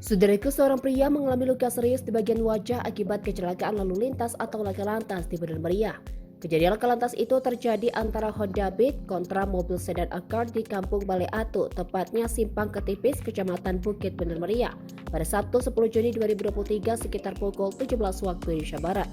Saudaraku, seorang pria mengalami luka serius di bagian wajah akibat kecelakaan lalu lintas atau laka lantas di Bener Meriah. Kejadian laka lantas itu terjadi antara Honda Beat kontra mobil sedan Accord di Kampung Balai Atu, tepatnya Simpang Ketipis, Kecamatan Bukit Bener Meriah, pada Sabtu 10 Juni 2023 sekitar pukul 17 waktu Indonesia Barat.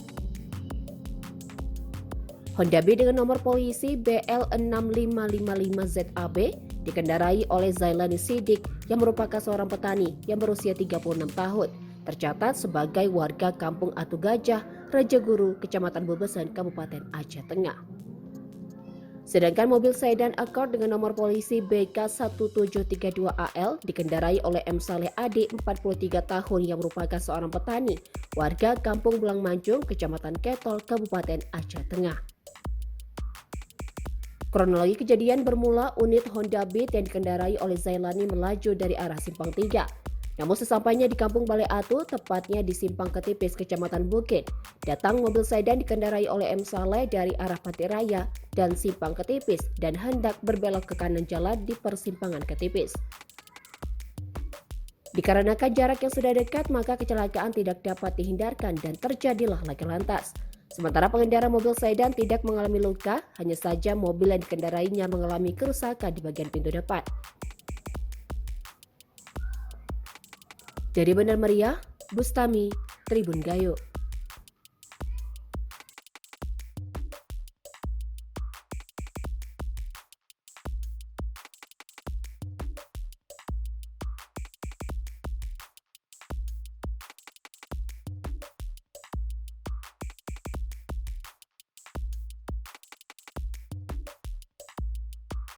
Honda Beat dengan nomor polisi BL6555ZAB dikendarai oleh Zailani Sidik yang merupakan seorang petani yang berusia 36 tahun, tercatat sebagai warga Kampung Atu Gajah, Raja Guru, Kecamatan Bubesan, Kabupaten Aceh Tengah. Sedangkan mobil sedan Accord dengan nomor polisi BK1732AL dikendarai oleh M. Saleh Ade, 43 tahun yang merupakan seorang petani, warga Kampung Bulang Manjung, Kecamatan Ketol, Kabupaten Aceh Tengah. Kronologi kejadian bermula unit Honda Beat yang dikendarai oleh Zailani melaju dari arah Simpang 3. Namun sesampainya di Kampung Balai Atu, tepatnya di Simpang Ketipis, Kecamatan Bukit, datang mobil sedan dikendarai oleh M. Saleh dari arah Pati Raya dan Simpang Ketipis dan hendak berbelok ke kanan jalan di persimpangan Ketipis. Dikarenakan jarak yang sudah dekat, maka kecelakaan tidak dapat dihindarkan dan terjadilah laka lantas. Sementara pengendara mobil sedan tidak mengalami luka, hanya saja mobil yang dikendarainya mengalami kerusakan di bagian pintu depan. Dari Bener Meriah, Bustami, Tribun Gayo.